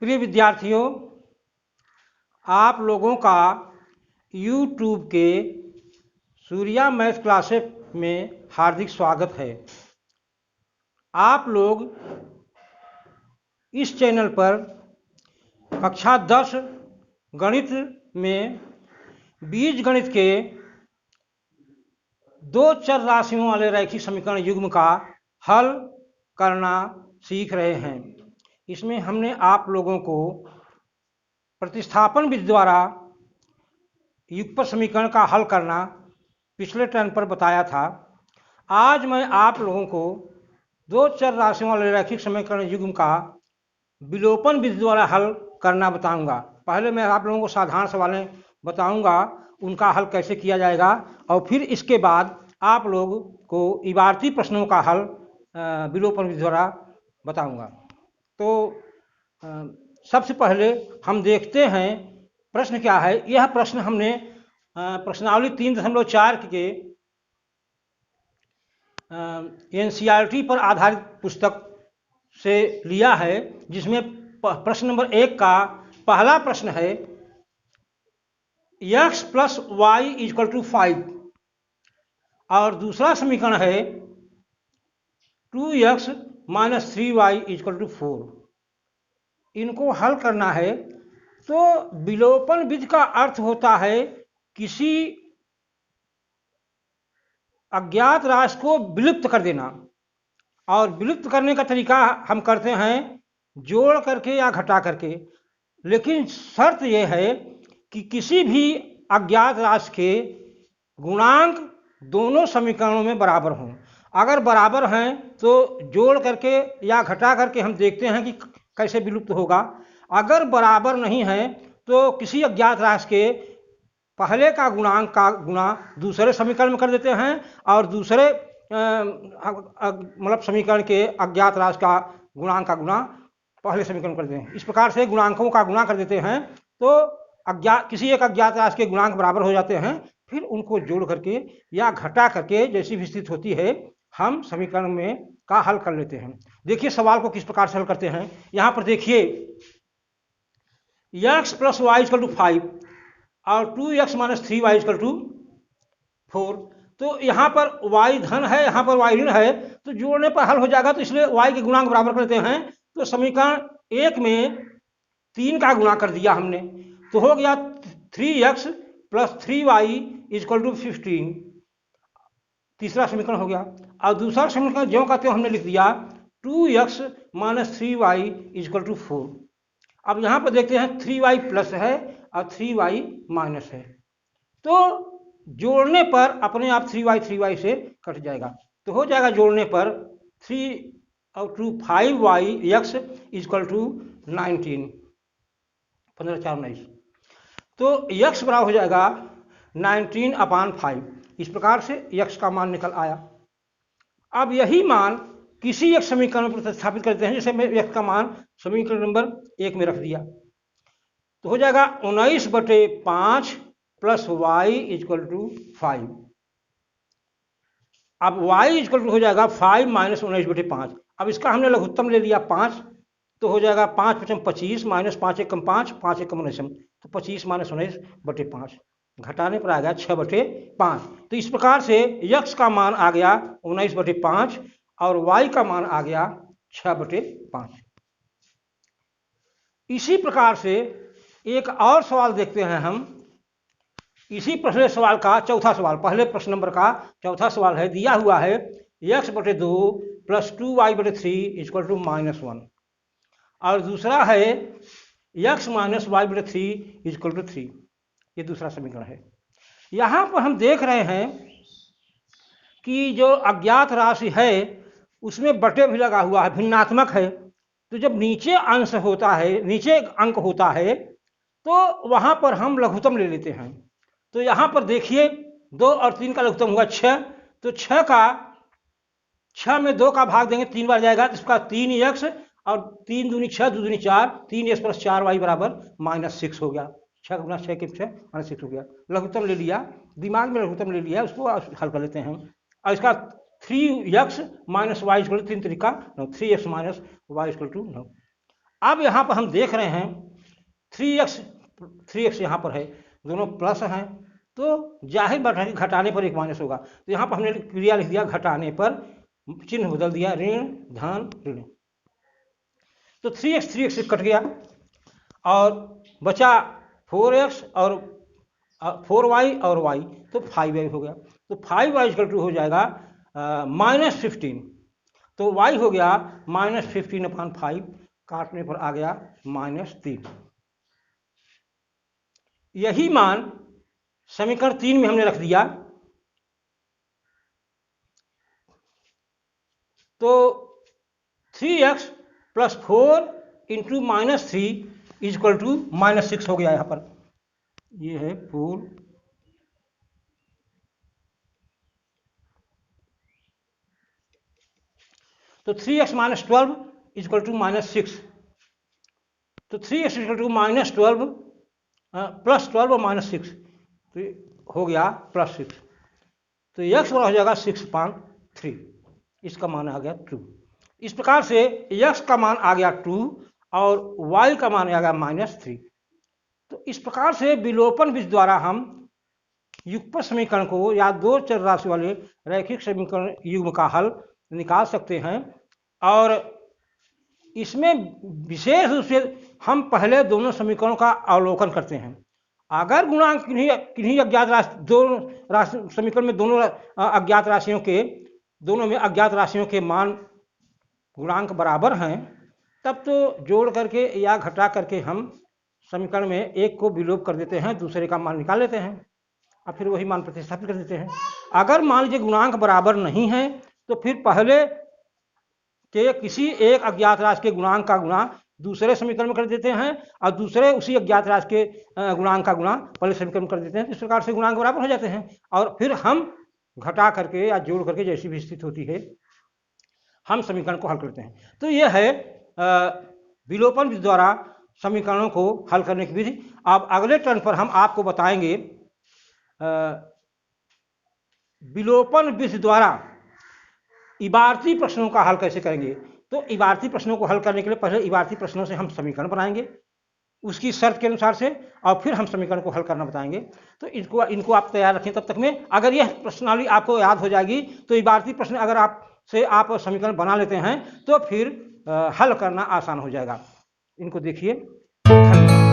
प्रिय विद्यार्थियों, आप लोगों का YouTube के सूर्या मैथ क्लासेस में हार्दिक स्वागत है। आप लोग इस चैनल पर कक्षा 10 गणित में बीज गणित के दो चर राशियों वाले रैखिक समीकरण युग्म का हल करना सीख रहे हैं। इसमें हमने आप लोगों को प्रतिस्थापन विधि द्वारा युगपत समीकरण का हल करना पिछले टर्न पर बताया था। आज मैं आप लोगों को दो चर राशियों वाले रैखिक समीकरण युग्म का विलोपन विधि द्वारा हल करना बताऊंगा। पहले मैं आप लोगों को साधारण सवालें बताऊंगा, उनका हल कैसे किया जाएगा, और फिर इसके बाद आप लोग को इबारती प्रश्नों का हल विलोपन विधि द्वारा बताऊंगा। तो सबसे पहले हम देखते हैं प्रश्न क्या है। यह प्रश्न हमने प्रश्नावली 3.4 के NCERT पर आधारित पुस्तक से लिया है, जिसमें प्रश्न नंबर 1 का पहला प्रश्न है x + y = 5 और दूसरा समीकरण है 2x - 3y = 4। इनको हल करना है। तो विलोपन विधि का अर्थ होता है किसी अज्ञात राशि को विलुप्त कर देना, और विलुप्त करने का तरीका हम करते हैं जोड़ करके या घटा करके। लेकिन शर्त यह है कि किसी भी अज्ञात राशि के गुणांक दोनों समीकरणों में बराबर हों। अगर बराबर हैं तो जोड़ करके या घटा करके हम देखते हैं कि कैसे विलुप्त होगा। अगर बराबर नहीं है तो किसी अज्ञात राशि के पहले का गुणांक का गुणा दूसरे समीकरण में कर देते हैं, और दूसरे मतलब समीकरण के अज्ञात राशि का गुणांक का गुणा पहले समीकरण में कर देते हैं। इस प्रकार से गुणांकों का गुणा कर देते हैं तो किसी एक अज्ञात राशि के गुणांक बराबर हो जाते हैं। फिर उनको जोड़ करके या घटा करके जैसी भी स्थिति होती है हम समीकरण में का हल कर लेते हैं। देखिए सवाल को किस प्रकार से हल करते हैं। यहाँ पर देखिए x + y = 5 और 2x - 3y = 4। तो यहाँ पर y धन है, यहाँ पर y ऋण है, तो जोड़ने पर हल हो जाएगा। तो इसलिए y के गुणांक बराबर कर देते हैं। तो समीकरण 1 में 3 का गुणा कर दिया हमने, तो हो गया 3x + 3y = 15। तीसरा समीकरण हो गया। और दूसरा समीकरण ज्यों का त्यों हमने लिख दिया 2x - 3y = 4। अब यहाँ पर देखते हैं 3y प्लस है और 3y माइनस है, तो जोड़ने पर अपने आप 3y से कट जाएगा। तो हो जाएगा जोड़ने पर 3 और 2 5yx = 19, 15 4 19। तो x बराबर हो जाएगा 19/5। इस प्रकार से x का मान निकल आया। अब यही मान किसी एक समीकरण में प्रतिस्थापित करते हैं। जैसे मैं x का मान समीकरण नंबर 1 में रख दिया, तो हो जाएगा 19/5 + y = 5। अब y = हो जाएगा 5 - 19/5। अब इसका हमने लघुत्तम ले लिया 5, तो हो जाएगा 5 × 25 - 5 × 5 5 × 19, तो 25 - 19/5 घटाने पर आ गया 6/5। तो इस प्रकार से x का मान आ गया 19/5 और y का मान आ गया 6/5। इसी प्रकार से एक और सवाल देखते हैं हम। इसी प्रश्न सवाल का चौथा सवाल, पहले प्रश्न नंबर का चौथा सवाल है। दिया हुआ है x/2 + 2y/3 = -1, और दूसरा है x - y/3 = 3। ये दूसरा समीकरण है। यहाँ पर हम देख रहे हैं कि जो अज्ञात राशि है उसमें बटे भी लगा हुआ है, भिन्नात्मक है। तो जब नीचे अंश होता है, नीचे अंक होता है, तो वहाँ पर हम लघुत्तम ले लेते हैं। तो यहाँ पर देखिए 2 और 3 का लघुत्तम हुआ 6, तो 6 में 2 का भाग देंगे 3 बार जाएगा, तो इसका 3x और 3 दूनी 6 2 दूनी 4, 3x + 4y = -6 हो गया। 6 गुना 6 के 6 -6 हो गया। लघुत्तम ले लिया, दिमाग में लघुत्तम ले लिया, उसको हल कर लेते हैं। और इसका 3x - y = 3 तरीका 9, 3x - y = 9। अब यहाँ पर हम देख रहे हैं 3x यहाँ पर है, दोनों प्लस हैं, तो जाहिर बात है कि घटाने पर एक माइनस होगा। तो यहाँ पर हमने क्रिया लिख दिया, घटाने पर चिन्ह बदल दिया, ऋण धन ऋण। तो 3x से कट गया और बचा 4x और 4y और y, तो 5y हो गया। तो 5y इक्वल टू हो जाएगा -15। तो y हो गया -15/5, काटने पर आ गया -3। यही मान समीकरण 3 में हमने रख दिया। तो 3x + 4 इंटू -3 इक्वल टू -6 हो गया। यहाँ पर ये है 4, तो 3x - 12 इक्वल टू -6। तो 3x इक्वल टू -12 +12 और -6, तो हो गया +6। तो x बड़ा हो जाएगा 6/3। इसका मान आ गया 2। इस प्रकार से x का मान आ गया 2 और y का मान आ गया -3। तो इस प्रकार से विलोपन विधि द्वारा हम युगपत समीकरण को या दो चर राशि वाले रैखिक समीकरण युग्म का हल निकाल सकते हैं। और इसमें विशेष रूप से हम पहले दोनों समीकरणों का अवलोकन करते हैं। अगर गुणांक किन्हीं अज्ञात राशि, दो समीकरण में दोनों अज्ञात राशियों के, दोनों में अज्ञात राशियों के मान गुणांक बराबर हैं, तब तो जोड़ करके या घटा करके हम समीकरण में एक को विलोप कर देते हैं, दूसरे का मान निकाल लेते हैं और फिर वही मान प्रतिस्थापित कर देते हैं। अगर मान लीजिए गुणांक बराबर नहीं है, तो फिर पहले के किसी एक अज्ञात राशि के गुणांक का गुणा दूसरे समीकरण में कर देते हैं और दूसरे उसी अज्ञात राशि के गुणांक का गुणा पहले समीकरण में कर देते हैं। इस प्रकार से गुणांक बराबर हो जाते हैं और फिर हम घटा करके या जोड़ करके, जैसी भी स्थिति होती है, हम समीकरण को हल करते हैं। तो यह है विलोपन विधि द्वारा समीकरणों को हल करने की विधि। अब अगले टर्न पर हम आपको बताएंगे विलोपन विधि द्वारा इबारती प्रश्नों का हल कैसे करेंगे। तो इबारती प्रश्नों को हल करने के लिए पहले इबारती प्रश्नों से हम समीकरण बनाएंगे उसकी शर्त के अनुसार से, और फिर हम समीकरण को हल करना बताएंगे। तो इनको आप तैयार रखें। तब तक में अगर यह प्रश्नावली आपको याद हो जाएगी, तो इबारती प्रश्न अगर आप समीकरण बना लेते हैं, तो फिर हल करना आसान हो जाएगा। इनको देखिए। धन्यवाद।